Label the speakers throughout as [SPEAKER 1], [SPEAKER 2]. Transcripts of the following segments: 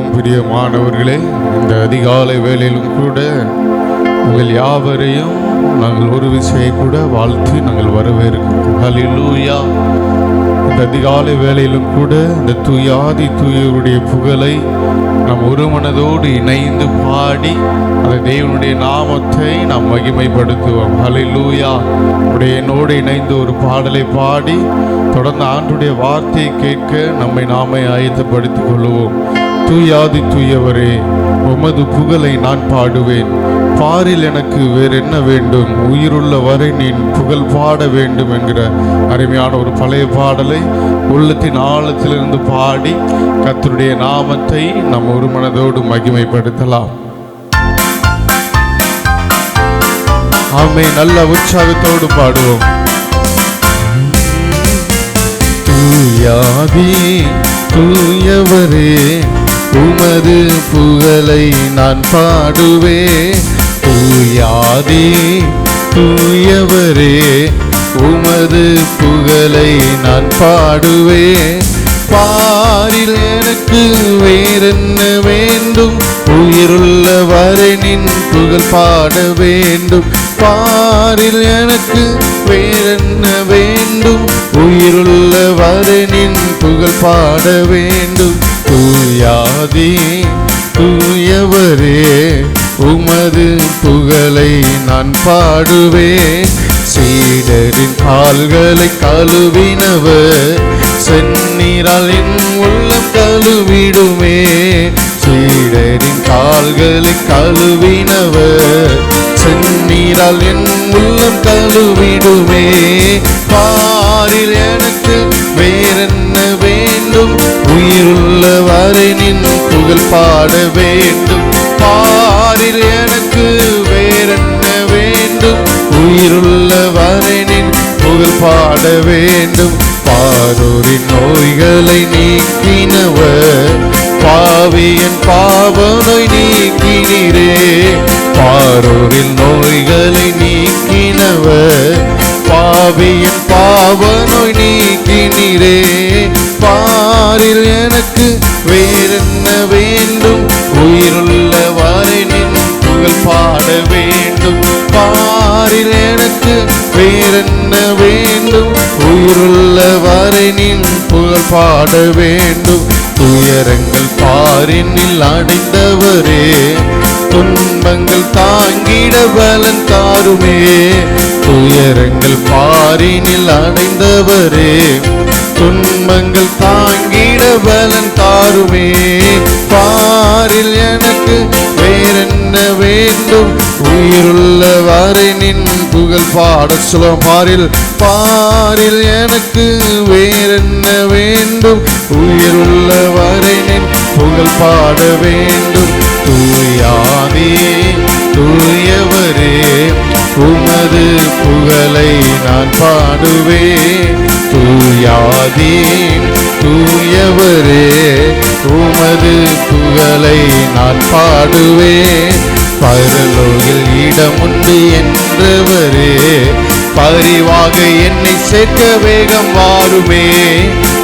[SPEAKER 1] மிகவும் பிரியமானவர்களே, இந்த அதிகாலை வேளையிலும் கூட உங்கள் யாவரையும் நாங்கள் ஒரு விஷயம் கூட வாழ்த்தி நாங்கள் வரவேற்கிறோம். ஹல்லேலூயா. இந்த அதிகாலை வேளையிலும் கூட இந்த தூயாதி தூயவருடைய புகழை நாம் ஒரு மனதோடு இணைந்து பாடி அந்த தேவனுடைய நாமத்தை நாம் மகிமைப்படுத்துவோம். ஹல்லேலூயா. என்னோடு இணைந்து ஒரு பாடலை பாடி தொடர்ந்து ஆண்டுடைய வார்த்தையை கேட்க நம்மை நாமே ஆயத்தப்படுத்திக் கொள்வோம். தூயாதி தூயவரே, உமது புகழை நான் பாடுவேன். பாரில் எனக்கு வேறு என்ன வேண்டும்? உயிருள்ள வரை நீ புகழ் பாட வேண்டும் என்கிற அருமையான ஒரு பழைய பாடலை உள்ளத்தின் ஆழத்திலிருந்து பாடி கர்த்தருடைய நாமத்தை நம் ஒரு மனதோடு மகிமைப்படுத்தலாம். ஆமென். நல்ல உற்சாகத்தோடு பாடுவோம். தூயாதி தூயவரே, உமது புகழை நான் பாடுவேன். தூயாதி தூயவரே, உமது புகழை நான் பாடுவேன். பாரில் எனக்கு வேறென்ன வேண்டும்? உயிருள்ள வரை நின் புகழ் பாட வேண்டும். பாரில் எனக்கு வேறென்ன வேண்டும்? உயிருள்ள வரை நின் புகழ் பாட வேண்டும். தூயாதி தூயவரே, உமது புகழை நான் பாடுவேன். சீடரின் கால்களை கழுவினவர் செந்நீரால் என் உள்ளம் கழுவிடுமே. சீடரின் கால்களை கழுவினவர் செந்நீரால் என் உள்ளம் கழுவிடுமே. பாரில் எனக்கு வேறென்ன வேண்டும்? உயிருள்ள வரை நின் புகழ் பாட வேண்டும். பாரில் எனக்கு வேறென்ன வேண்டும்? உயிருள்ள வரை நின் புகழ் பாட வேண்டும். பாரோரின் நோய்களை நீக்கினவர், பாவியன் பாவ நோய் நீக்கினீரே. பாரோரின் நோய்களை நீக்கினவர், பாவியன் பாவ நோய் நீக்கினீரே. பாரில் எனக்கு வேறென்ன வேண்டும்? உயிருள்ள வரை நின் புகழ் பாட வேண்டும். பாரில் எனக்கு வேறென்ன வேண்டும்? உயிருள்ள வரை நின் புகழ் பாட வேண்டும். துயரங்கள் பாரினில் அடைந்தவரே, துன்பங்கள் தாங்கிட பலன் தாருமே. துயரங்கள் பாரினில் அடைந்தவரே, துன்பங்கள் தாங்கிட பலன் தாருமே. பாரில் எனக்கு வேறென்ன வேண்டும்? உயிருள்ள வரை நின் புகழ் பாட சொல்லும். பாரில் எனக்கு வேறென்ன வேண்டும்? உயிருள்ள வரை நின் புகழ் பாட வேண்டும். தூயாதி தூயவரே, உமது புகழை நான் பாடுவேன். தூயாதி தூயவரே, உமது புகழை நான் பாடுவேன். பரலோகில் இடமுண்டு என்றவரே, பரிவாக என்னை சேர்க்க வேகம் வாருமே.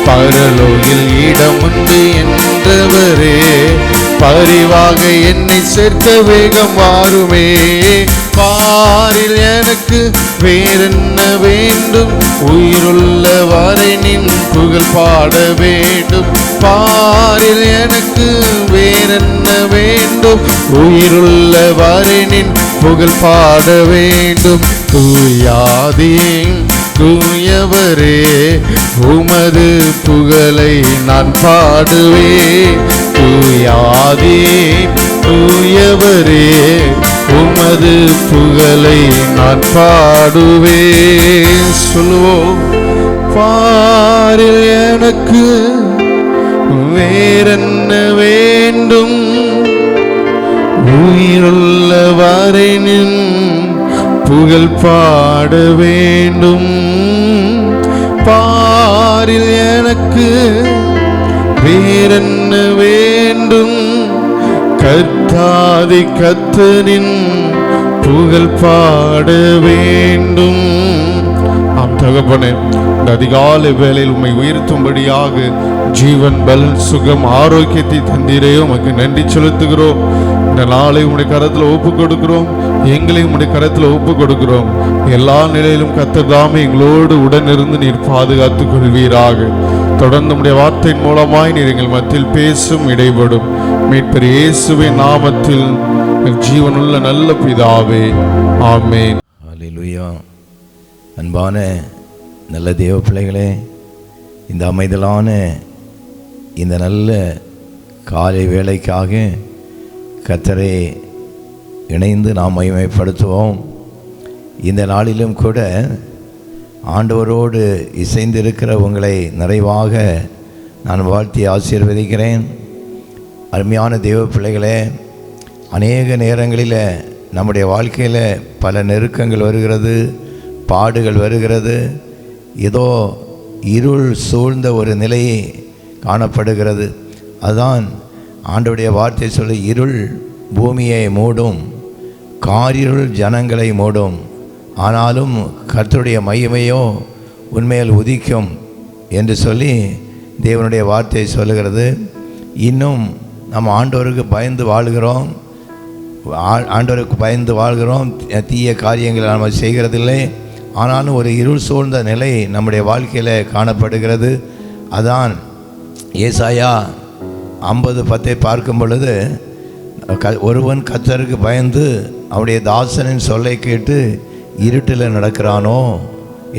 [SPEAKER 1] பரலோகில் இடமுண்டு என்றவரே, பரிவாக என்னை சேர்க்க வேகம் வாருமே. பாரில் எனக்கு வேறென்ன வேண்டும்? உயிருள்ள வரை நின் புகழ் பாட வேண்டும். பாரில் எனக்கு வேறென்ன வேண்டும்? உயிருள்ள வரை நின் புகழ் பாட வேண்டும். தூயாதி தூயவரே, உமது புகழை நான் பாடுவேன். தூயாதி தூயவரே, உமது புகழை நான் பாடுவேன். சொல்லுவோம். பாரில் எனக்கு வேறென்ன வேண்டும்? உயிருள்ள வரை நின் புகழ் பாட வேண்டும். பாரில் எனக்கு வேறென்ன வேண்டும்? கர்த்தாதி கர்த்தரின் புகழ் பாட வேண்டும். ஆம் தகப்பனே, இந்த அதிகாலை வேளையில் உம்மை உயர்த்தும்படியாக ஜீவன், பலன், சுகம், ஆரோக்கியத்தை தந்தீரே உமக்கு நன்றி செலுத்துகிறோம். இந்த நாளை உம்முடைய கரத்தில் ஒப்பு கொடுக்கிறோம். எங்களையும் உம்முடைய கரத்தில் ஒப்பு கொடுக்கிறோம். எல்லா நிலையிலும் கர்த்தர் தாமே எங்களோடு உடனிருந்து நீர் பாதுகாத்துக் கொள்வீராக. தொடர்ந்து உம்முடைய வார்த்தையின் மூலமாய் நீர் எங்கள் மத்தியில் பேசும், இடைபடும். மீட்பர் இயேசுவின் நாமத்தில் ஜீவனுள்ள நல்ல பிதாவே, ஆமென்.
[SPEAKER 2] ஹல்லேலூயா. அன்பான நல்ல தேவ பிள்ளைகளே, இந்த அமைதலான இந்த நல்ல காலை வேளைக்காக கர்த்தரை இணைந்து நாம் மகிமைப்படுத்துவோம். இந்த நாளிலும் கூட ஆண்டவரோடு இசைந்திருக்கிற உங்களை நிறைவாக நான் வாழ்த்தி ஆசீர்வதிக்கிறேன். அருமையான தேவ பிள்ளைகளே, அநேக நேரங்களில் நம்முடைய வாழ்க்கையில் பல நெருக்கங்கள் வருகிறது, பாடுகள் வருகிறது. ஏதோ இருள் சூழ்ந்த ஒரு நிலை காணப்படுகிறது. அதுதான் ஆண்டவருடைய வார்த்தை சொல்லி, இருள் பூமியை மூடும், காரிருள் ஜனங்களை மூடும், ஆனாலும் கர்த்தருடைய மகிமையோ உண்மையில் உதிக்கும் என்று சொல்லி தேவனுடைய வார்த்தை சொல்லுகிறது. இன்னும் நம்ம ஆண்டவருக்கு பயந்து வாழ்கிறோம், தீய காரியங்களை நம்ம செய்கிறதில்லை. ஆனாலும் ஒரு இருள் சூழ்ந்த நிலை நம்முடைய வாழ்க்கையில் காணப்படுகிறது. அதான் ஏசாயா 50:10 பார்க்கும் பொழுது, ஒருவன் கர்த்தருக்கு பயந்து அவருடைய தாசனின் சொல்லை கேட்டு இருட்டில் நடக்கிறானோ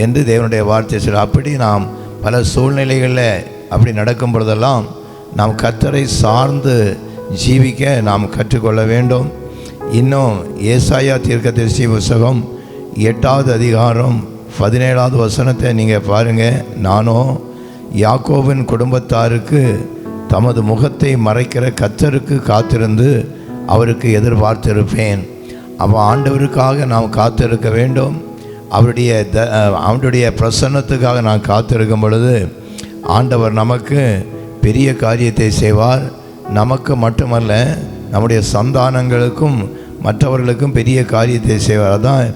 [SPEAKER 2] என்று தேவனுடைய வார்த்தை சொல்ல. அப்படி நாம் பல சூழ்நிலைகளில் அப்படி நடக்கும் பொழுதெல்லாம் நாம் கர்த்தரை சார்ந்து ஜீவிக்க நாம் கற்றுக்கொள்ள வேண்டும். இன்னும் ஏசாயா தீர்க்கதரிசி புத்தகம் 8வது அதிகாரம் 17வது வசனத்தை நீங்கள் பாருங்கள். நானோ யாக்கோபின் குடும்பத்தாருக்கு தமது முகத்தை மறைக்கிற கர்த்தருக்கு காத்திருந்து அவருக்கு எதிர்பார்த்திருப்பேன். அப்போ ஆண்டவருக்காக நாம் காத்திருக்க வேண்டும். அவருடைய பிரசன்னத்துக்காக நான் காத்திருக்கும் பொழுது ஆண்டவர் நமக்கு பெரிய காரியத்தை செய்வார். நமக்கு மட்டுமல்ல, நம்முடைய சந்தானங்களுக்கும் மற்றவர்களுக்கும் பெரிய காரியத்தை செய்வார். அதான்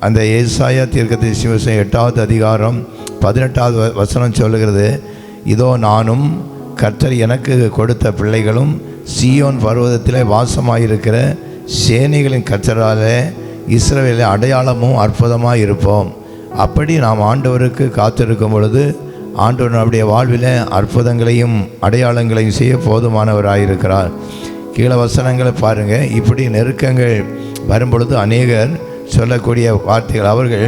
[SPEAKER 2] அந்த ஏசாயா தீர்க்கதரிசி 8வது அதிகாரம் 18வது வசனம் சொல்லுகிறது, இதோ நானும் கர்த்தர் எனக்கு கொடுத்த பிள்ளைகளும் சீயோன் பர்வதத்தில் வாசமாயிருக்கிற சேனைகளின் கர்த்தரால் இஸ்ரவேலில் அடையாளமும் அற்புதமாக இருப்போம். அப்படி நாம் ஆண்டவருக்கு காத்திருக்கும் பொழுது ஆண்டவர் நம்முடைய வாழ்வில் அற்புதங்களையும் அடையாளங்களையும் செய்ய போதுமானவராயிருக்கிறார். கீழே வசனங்களை பாருங்கள். இப்படி நெருக்கங்கள் வரும்பொழுது அநேகர் சொல்லக்கூடிய வார்த்தைகள், அவர்கள்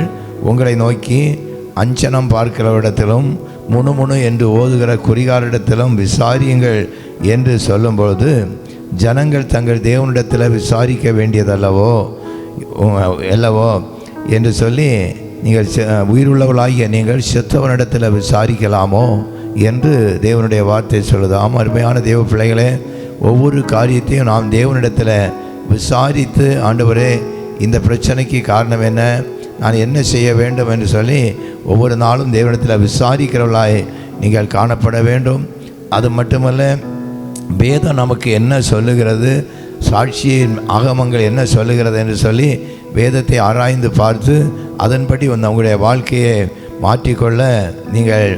[SPEAKER 2] உங்களை நோக்கி அஞ்சனம் பார்க்கிறவரிடத்திலும் முணுமுணு என்று ஓதுகிற குறிகாரிடத்திலும் விசாரியுங்கள் என்று சொல்லும்பொழுது, ஜனங்கள் தங்கள் தேவனிடத்தில் விசாரிக்க வேண்டியதல்லவோ என்று சொல்லி, நீங்கள் உயிருள்ளவளாகிய நீங்கள் செத்தவனிடத்தில் விசாரிக்கலாமோ என்று தேவனுடைய வார்த்தை சொல்லுது. அருமையான தேவ பிள்ளைகளே, ஒவ்வொரு காரியத்தையும் நாம் தேவனிடத்தில் விசாரித்து, ஆண்டவரே இந்த பிரச்சனைக்கு காரணம் என்ன, நான் என்ன செய்ய வேண்டும் என்று சொல்லி ஒவ்வொரு நாளும் தேவனிடத்தில் விசாரிக்கிறவர்களாய் நீங்கள் காணப்பட வேண்டும். அது மட்டுமல்ல, வேதம் நமக்கு என்ன சொல்லுகிறது, சாட்சியின் ஆகமங்கள் என்ன சொல்லுகிறது என்று சொல்லி வேதத்தை ஆராய்ந்து பார்த்து அதன்படி உங்களுடைய வாழ்க்கையை மாற்றிக்கொள்ள நீங்கள்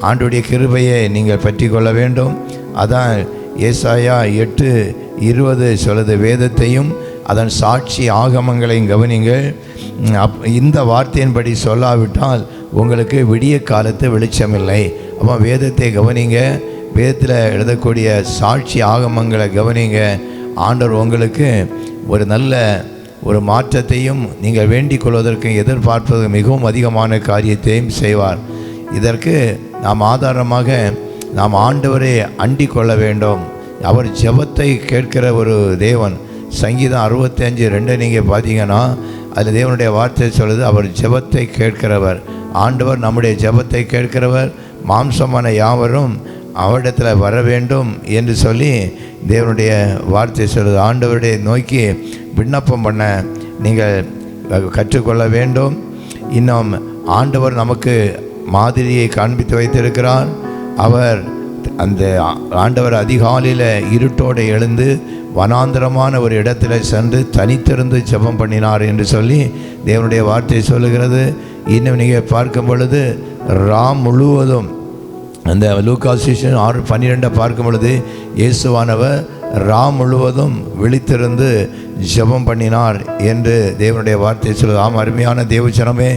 [SPEAKER 2] ஆண்டவருடைய கிருபையை நீங்கள் பற்றி கொள்ள வேண்டும். அதான் ஏசாயா 8:20 சொல்லுது, வேதத்தையும் அதன் சாட்சி ஆகமங்களையும் கவனிங்கள். இந்த வார்த்தையின்படி சொல்லாவிட்டால் உங்களுக்கு விடிய காலத்து வெளிச்சமில்லை. அப்போ வேதத்தை கவனிங்க, வேதத்தில் எழுதக்கூடிய சாட்சி ஆகமங்களை கவனிங்க. ஆண்டவர் உங்களுக்கு ஒரு நல்ல ஒரு மாற்றத்தையும் நீங்கள் வேண்டிக் கொள்வதற்கு எதிர்பார்ப்பது மிகவும் அதிகமான காரியத்தையும் செய்வார். இதற்கு நாம் ஆதாரமாக நாம் ஆண்டவரை அண்டிக் கொள்ள வேண்டும். அவர் ஜெபத்தை கேட்கிற ஒரு தேவன். சங்கீதம் 65:2 நீங்கள் பார்த்தீங்கன்னா அதில் தேவனுடைய வார்த்தை சொல்லுது, அவர் ஜெபத்தை கேட்கிறவர். ஆண்டவர் நம்முடைய ஜெபத்தை கேட்கிறவர். மாம்சமான யாவரும் அவரிடத்தில் வர வேண்டும் என்று சொல்லி தேவனுடைய வார்த்தை சொல்லுது. ஆண்டவருடைய நோக்கி விண்ணப்பம் பண்ண நீங்கள் கற்றுக்கொள்ள வேண்டும். இன்னும் ஆண்டவர் நமக்கு மாதிரியை காண்பித்து வைத்திருக்கிறார். அவர் அந்த ஆண்டவர் அதிகாலையில் இருட்டோடு எழுந்து வனாந்தரமான ஒரு இடத்துல சென்று தனித்திருந்து ஜெபம் பண்ணினார் என்று சொல்லி தேவனுடைய வார்த்தை சொல்லுகிறது. இன்னும் நீங்கள் பார்க்கும் பொழுது முழுவதும் அந்த லூக்காஸ் 6:12 பார்க்கும் பொழுது இயேசுவானவர் முழுவதும் விழித்திருந்து ஜெபம் பண்ணினார் என்று தேவனுடைய வார்த்தை சொல்லுது. அருமையான தேவஜனமே,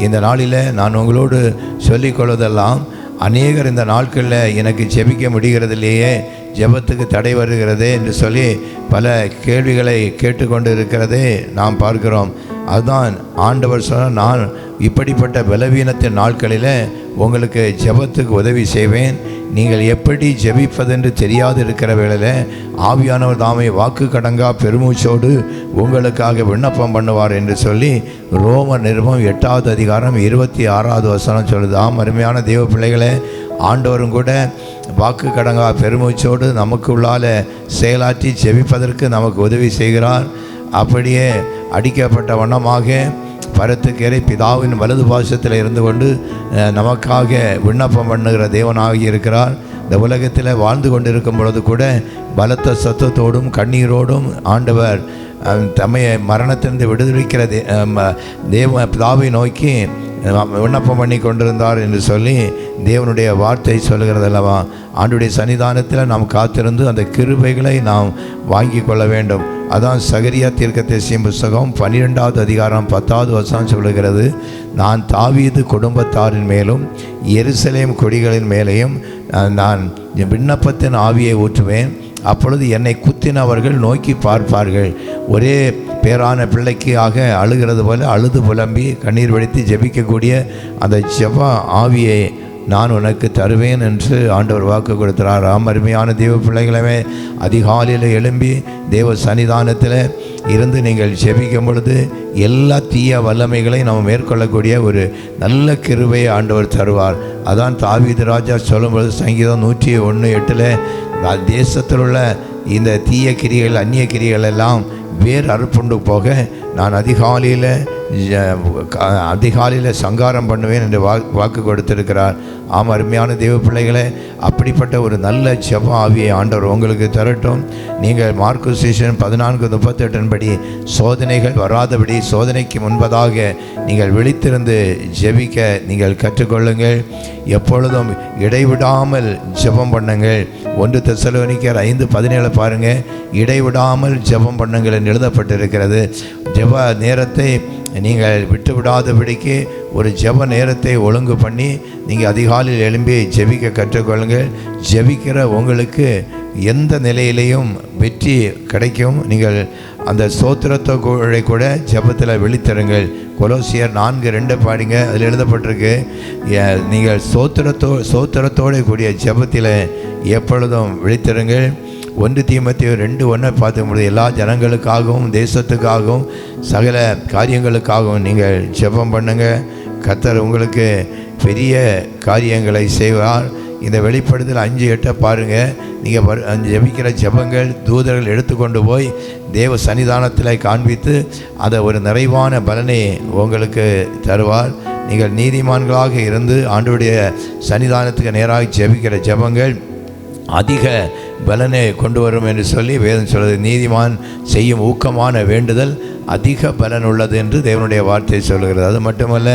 [SPEAKER 2] இந்த நாளில் நான் உங்களோடு சொல்லிக்கொள்வதெல்லாம், அநேகர் இந்த நாட்களில் எனக்கு ஜெபிக்க முடிகிறதில்லையே, ஜெபத்துக்கு தடை வருகிறதே என்று சொல்லி பல கேள்விகளை கேட்டுக்கொண்டு இருக்கிறதே நாம் பார்க்கிறோம். அதுதான் ஆண்டவர் சொன்னால், நான் இப்படிப்பட்ட பலவீனத்தின் நாட்களில் உங்களுக்கு ஜெபத்துக்கு உதவி செய்வேன். நீங்கள் எப்படி ஜெபிப்பதென்று தெரியாது இருக்கிற வேளையில் ஆவியானவர் தாமே வாக்கு கடங்கா பெருமூச்சோடு உங்களுக்காக விண்ணப்பம் பண்ணுவார் என்று சொல்லி ரோமர் நிருபம் 8வது அதிகாரம் 26வது வசனம் சொல்லுது. அருமையான தேவ பிள்ளைகளே, ஆண்டவரும் கூட வாக்கு கடங்கா பெருமூச்சோடு நமக்கு உள்ளால செயலாற்றி ஜெபிப்பதற்கு நமக்கு உதவி செய்கிறார். அப்படியே அடிக்கப்பட்ட வண்ணமாக பரத்துக்கேறி பிதாவின் வலது பாசத்தில் இருந்து கொண்டு நமக்காக விண்ணப்பம் பண்ணுகிற தேவனாகி இருக்கிறார். இந்த உலகத்தில் வாழ்ந்து கொண்டிருக்கும் பொழுது கூட பலத்த சத்தத்தோடும் கண்ணீரோடும் ஆண்டவர் தம்மை மரணத்திலிருந்து விடுவிக்கிற பிதாவை நோக்கி விண்ணப்பம் பண்ணி கொண்டிருந்தார் என்று சொல்லி தேவனுடைய வார்த்தை சொல்லுகிறதல்லவா. ஆண்டுடைய சன்னிதானத்தில் நாம் காத்திருந்து அந்த கிருபைகளை நாம் வாங்கி கொள்ள வேண்டும். அதான் சகரியா தீர்க்கதரிசியின் புஸ்தகம் 12வது அதிகாரம் 10வது வசனம் சொல்லுகிறது, நான் தாவீது குடும்பத்தாரின் மேலும் எருசலேம் கொடிகளின் மேலேயும் நான் விண்ணப்பத்தின் ஆவியை ஊற்றுவேன். அப்பொழுது என்னை குத்தினவர்கள் நோக்கி பார்ப்பார்கள். ஒரே பேரான பிள்ளைக்காக அழுகிறது போல அழுது புலம்பி கண்ணீர் வடித்து ஜெபிக்கக்கூடிய அந்த ஜெப ஆவியை நான் உனக்கு தருவேன் என்று ஆண்டவர் வாக்கு கொடுக்கிறார். அருமையான தேவ பிள்ளைகளவே, அதிகாலையில் எழும்பி தேவ சன்னிதானத்தில் இருந்து நீங்கள் ஜெபிக்கும் பொழுது எல்லா தீய வல்லமைகளையும் நம்ம மேற்கொள்ளக்கூடிய ஒரு நல்ல கிருபையை ஆண்டவர் தருவார். அதான் தாவீது ராஜா சொல்லும்பொழுது சங்கீதம் 101:8 தேசத்தில் உள்ள இந்த தீய கிரிகள் அந்நிய கிரிகள் எல்லாம் வேறு அறுப்புண்டு போக நான் அதிகாலையில் சங்காரம் பண்ணுவேன் என்று வாக்கு கொடுத்திருக்கிறார். அருமையான தேவ பிள்ளைகளே, அப்படிப்பட்ட ஒரு நல்ல ஜெப ஆவியை ஆண்டவர் உங்களுக்கு தரட்டும். நீங்கள் மார்க்கு சுவிசேஷம் 14:38 படி சோதனைகள் வராதபடி சோதனைக்கு முன்பதாக நீங்கள் விழித்திருந்து ஜெபிக்க நீங்கள் கற்றுக்கொள்ளுங்கள். எப்பொழுதும் இடைவிடாமல் ஜெபம் பண்ணுங்கள். 1 தெசலோனிக்கர் 5:17 பாருங்கள், இடைவிடாமல் ஜெபம் பண்ணுங்கள் என்று எழுதப்பட்டிருக்கிறது. ஜெப நேரத்தை நீங்கள் விட்டுவிடாதபடிக்கு ஒரு ஜெப நேரத்தை ஒழுங்கு பண்ணி நீங்கள் அதிகாலையில் எழும்பி ஜெபிக்க கற்றுக்கொள்ளுங்கள். ஜெபிக்கிற உங்களுக்கு எந்த நிலையிலையும் வெற்றி கிடைக்கும். நீங்கள் அந்த ஸ்தோத்திரத்தோட கூட ஜெபத்தில் விழித்தருங்கள். கொலோசியர் 4:2 பாடிங்க, அதில் எழுதப்பட்டிருக்கு, நீங்கள் ஸ்தோத்திரத்தோடு கூடிய ஜெபத்தில் எப்பொழுதும் விழித்தருங்கள். 1 தீமோத்தேயு 2:1 பார்க்கும்போது எல்லா ஜனங்களுக்காகவும் தேசத்துக்காகவும் சகல காரியங்களுக்காகவும் நீங்கள் ஜெபம் பண்ணுங்கள். கர்த்தர் உங்களுக்கு பெரிய காரியங்களை செய்வார். இந்த வெளிப்படுத்தல் 5:8 பாருங்கள். நீங்கள் ஜெபிக்கிற ஜெபங்கள் தூதர்கள் எடுத்துக்கொண்டு போய் தேவ சன்னிதானத்தில் காண்பித்து அதை ஒரு நிறைவான பலனை உங்களுக்கு தருவார். நீங்கள் நீதிமான்களாக இருந்து ஆண்டவருடைய சன்னிதானத்துக்கு நேராக ஜெபிக்கிற ஜெபங்கள் அதிக பலனை கொண்டு வரும் என்று சொல்லி வேதம் சொல்வது. நீதிமான் செய்யும் ஊக்கமான வேண்டுதல் அதிக பலன் உள்ளது என்று தேவனுடைய வார்த்தை சொல்கிறது. அது மட்டுமல்ல,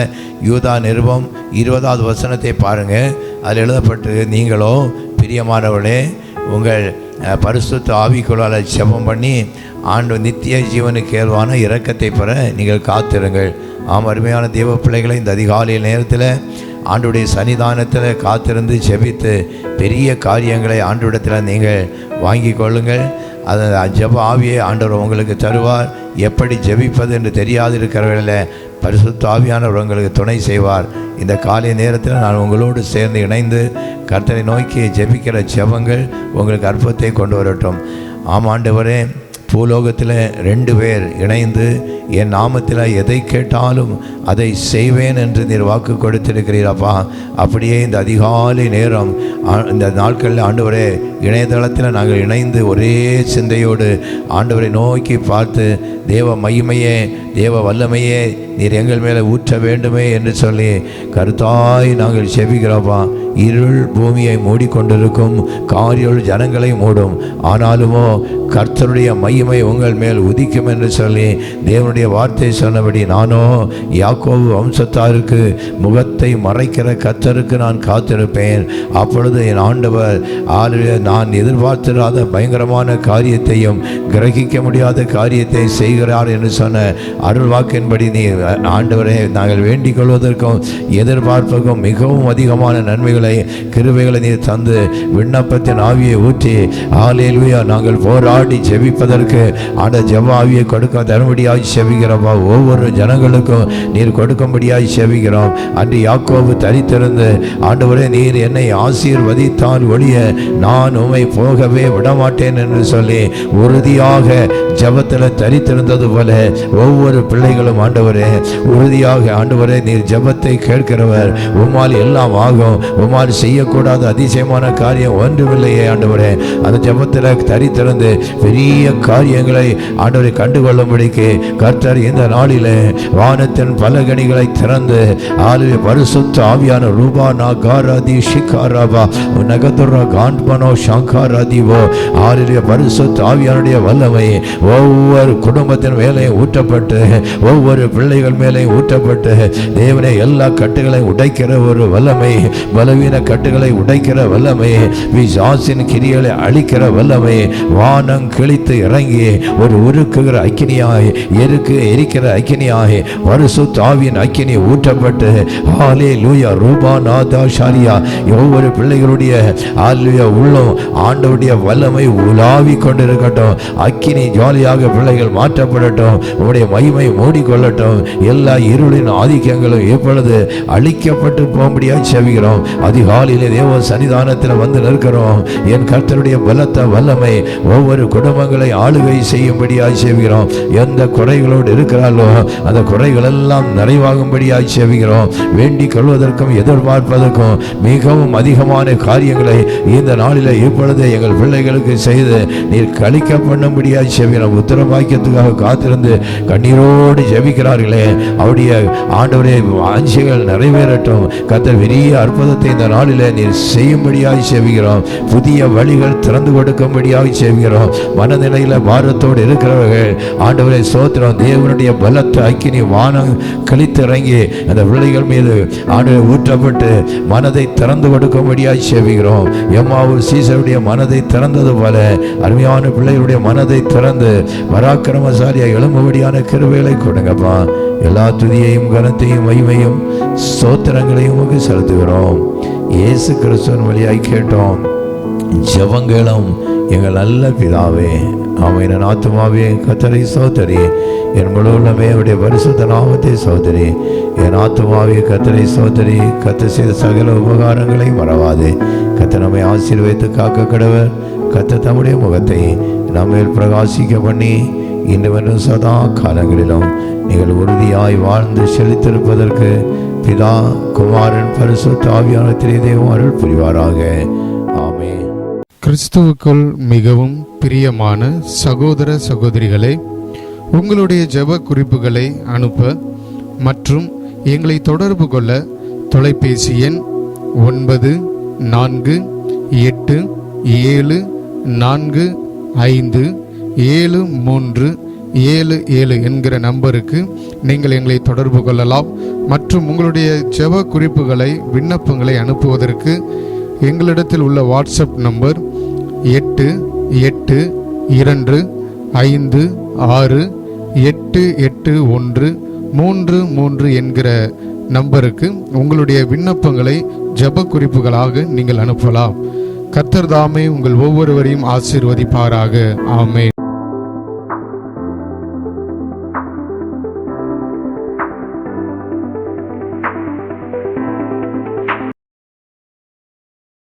[SPEAKER 2] யூதா நிருபம் 20வது வசனத்தை பாருங்கள். அதில் எழுதப்பட்டு, நீங்களோ பிரியமானவர்களே உங்கள் பரிசுத்த ஆவிக்குள்ளால் ஜெபம் பண்ணி நித்திய ஜீவனுக்கு ஏதுவான இரக்கத்தை பெற நீங்கள் காத்திருங்கள். அருமையான தேவ பிள்ளைகளை, இந்த அதிகாலை நேரத்தில் ஆண்டுடைய சன்னிதானத்தில் காத்திருந்து ஜெபித்து பெரிய காரியங்களை ஆண்டவரிடத்தில் நீங்கள் வாங்கி கொள்ளுங்கள். அதை ஜெப ஆவியை ஆண்டவர் உங்களுக்கு தருவார். எப்படி ஜெபிப்பது என்று தெரியாது இருக்கிறவர்களில் பரிசுத்த ஆவியானவர் உங்களுக்கு துணை செய்வார். இந்த காலை நேரத்தில் நான் உங்களோடு சேர்ந்து இணைந்து கர்த்தரை நோக்கி ஜெபிக்கிற ஜெபங்கள் உங்களுக்கு அற்புதத்தை கொண்டு வரட்டும். ஆண்டவரே, பூலோகத்தில் 2 பேர் இணைந்து என் நாமத்தில் எதை கேட்டாலும் அதை செய்வேன் என்று நீர் வாக்கு கொடுத்திருக்கிறீரப்பா. அப்படியே இந்த அதிகாலை நேரம் இந்த நாட்களில் ஆண்டவரே இணையதளத்தில் நாங்கள் இணைந்து ஒரே சிந்தையோடு ஆண்டவரை நோக்கி பார்த்து தேவ மகிமையே தேவ வல்லமையே நீர் எங்கள் மேலே ஊற்ற வேண்டுமே என்று சொல்லி கருத்தாய் நாங்கள் செபிக்கிறோப்பா. இருள் பூமியை மூடிக்கொண்டிருக்கும், காரிருள் ஜனங்களை மூடும், ஆனாலுமோ கர்த்தருடைய மகிமை உங்கள் மேல் உதிக்கும் என்று சொல்லி தேவனுடைய வார்த்தை சொன்னபடி நானோ யாக்கோபு வம்சத்தாருக்கு முகத்தை மறைக்கிற கர்த்தருக்கு நான் காத்திருப்பேன். அப்பொழுது என் ஆண்டவர் நான் எதிர்பார்த்திராத பயங்கரமான காரியத்தையும் கிரகிக்க முடியாத காரியத்தை செய்கிறார் என்று சொன்ன அருள் வாக்கின்படி நீ ஆண்டவரே நாங்கள் வேண்டிக் கொள்வதற்கும் எதிர்பார்ப்புக்கும் மிகவும் அதிகமான நன்மைகளை கிருபைகளை நீர் தந்து விண்ணப்பத்தின் ஆவியை ஊற்றி ஹல்லேலூயா நாங்கள் போராடி ஜெபிப்பதற்கு அந்த ஜெப ஆவியை கொடுக்க தரும்படியாய் செபிக்கிறோம். ஒவ்வொரு ஜனங்களுக்கும் நீர் கொடுக்கும்படியாய் செபிக்கிறோம். அன்று யாக்கோபு தரித்திருந்து ஆண்டவரே நீர் என்னை ஆசீர்வதித்தால் ஒழிய நான் உம்மை போகவே விடமாட்டேன் என்று சொல்லி உறுதியாக ஜெபத்தில் தரித்திருந்தது போல ஒவ்வொரு பிள்ளைகளும் ஆண்டவரே உறுதியாக ஆண்டவரே நீர் ஜெபத்தை கேட்கிறவர், உம்மால் எல்லாம் ஆகும், உம்மால் செய்யக்கூடாத அதிசயமான காரியம் ஒன்றுமில்லையே ஆண்டவரே. அந்த ஜெபத்தில் தரித்திருந்து பெரிய காரியங்களை ஆண்டவரை கண்டுகொள்ளும்படிக்கு கர்த்தர் இந்த நாளிலே வானத்தின் பலகணிகளை திறந்து பரிசுத்த ஆவியான ரூபா நாகாராதி ஷிகாராபா நகதுரா காண்பனோ ஷாங்காராதிவோ பரிசுத்த ஆவியானுடைய வல்லமை ஒவ்வொரு குடும்பத்தின் மேலே ஊற்றப்பட்டு ஒவ்வொரு பிள்ளைகள் மேலே ஊற்றப்பட்டு தேவனே எல்லா கட்டுகளை உடைக்கிற ஒரு வல்லமை, பலவீன கட்டுகளை உடைக்கிற வல்லமை, பிசாசின் கிரியைகளை அழிக்கிற வல்லமை வானம் கிழித்து இறங்கி ஒரு உருக்குகிற அக்கினியாய் எரிக்கிற அக்கினியாய் பரிசுத்த ஆவியின் அக்கினி ஊற்றப்பட்டு ஹல்லேலூயா ரூபா நாதா ஷாரியா ஒவ்வொரு பிள்ளைகளுடைய ஹல்லேலூயா உள்ளம் ஆண்டவருடைய வல்லமை உலாவி கொண்டிருக்கட்டும். அக்கினி ஜாலியாக பிள்ளைகள் மாற்றப்படட்டும். உங்களுடைய மகிமை மூடிக்கொள்ளட்டும். எல்லா இருளின் ஆதிக்கங்களும் இப்பொழுது அழிக்கப்பட்டு போகும்படியாக செவிக்கிறோம். அதிகாலையிலே தேவ சன்னிதானத்தில் வந்து நிற்கிறோம். என் கர்த்தருடைய பலத்த வல்லமை ஒவ்வொரு குடும்பங்களை ஆளுகை செய்யும்படியாக செவிக்கிறோம். எந்த குறைகளோடு இருக்கிறார்களோ அந்த குறைகள் எல்லாம் நிறைவாகும்படியாக செவிக்கிறோம். வேண்டிக் கொள்வதற்கும் எதிர்பார்ப்பதற்கும் மிகவும் அதிகமான காரியங்களை இந்த நாளில் இப்பொழுது எங்கள் பிள்ளைகளுக்கு செய்து நீர் கழிக்க பண்ணும்படியாக செவிக்கிறோம். உத்தரவாக்கியத்துக்காக காத்திருந்து கண்ணீரோடு ஜெபிக்கிறார்களே அவருடைய ஆண்டவரே வாஞ்சிகள் நிறைவேறட்டும். கர்த்தர் பெரிய அற்புதத்தை இந்த நாளில் நீர் செய்யும்படியாக செவிக்கிறோம். புதிய வழிகள் திறந்து கொடுக்கும்படியாக செவிக்கிறோம். மனநிலையில் பாரத்தோடு இருக்கிறவர்கள் ஆண்டவரை சோத்திரம் தேவனுடைய பலத்த அக்கினி வானம் கழித்து இறங்கி அந்த பிள்ளைகள் மீது ஆண்டவரை ஊற்றப்பட்டு மனதை திறந்து கொடுக்கும்படியாக செவிக்கிறோம். எம்மாவு சீசருடைய மனதை திறந்தது போல அருமையான பிள்ளைகளுடைய மனதை திறந்து பராக்கிரமசாலியாக எழும்பும்படியான கிருபைகளை கொடுங்கப்பா. எல்லா துதியையும் கனத்தையும் மகிமையும் ஸ்தோத்திரங்களையும் உமக்கு செலுத்துகிறோம். இயேசு கிறிஸ்துவின் வழியாய் கேட்டோம் ஜெபங்களும் எங்கள் நல்ல பிதாவே. ஆமென். என் ஆத்துமாவே கர்த்தரை ஸ்தோத்திரி, என் முழு உள்ளமே அவருடைய பரிசுத்த நாமத்தை ஸ்தோத்திரி. என் ஆத்துமாவே கர்த்தரை ஸ்தோத்திரி, கர்த்தர் செய்த சகல உபகாரங்களை மறவாதே. கர்த்தர் நம்மை ஆசீர்வதித்து காக்க கடவர். கர்த்தர் தம்முடைய முகத்தை நம்மேல் பிரகாசிக்க பண்ணி இன்றுவென்றும் சதா காலங்களிலும் நீங்கள் உறுதியாய் வாழ்ந்து செழித்திருப்பதற்கு பிதா குமாரன் பரிசுத்த ஆவியான திரிதேவம் அருள் புரிவாராக. ஆமென்.
[SPEAKER 1] கிறிஸ்துவுக்குள் மிகவும் பிரியமான சகோதர சகோதரிகளே, உங்களுடைய ஜெப குறிப்புகளை அனுப்ப மற்றும் எங்களை தொடர்பு கொள்ள தொலைபேசி எண் 9448457377 என்கிற நம்பருக்கு நீங்கள் எங்களை தொடர்பு கொள்ளலாம். மற்றும் உங்களுடைய ஜெப குறிப்புகளை விண்ணப்பங்களை அனுப்புவதற்கு எங்களிடத்தில் உள்ள வாட்ஸ்அப் நம்பர் 8826881333 என்கிற நம்பருக்கு உங்களுடைய விண்ணப்பங்களை ஜெப குறிப்புகளாக நீங்கள் அனுப்பலாம். கர்த்தர் தாமே உங்கள் ஒவ்வொருவரையும் ஆசீர்வதிப்பாராக. ஆமென்.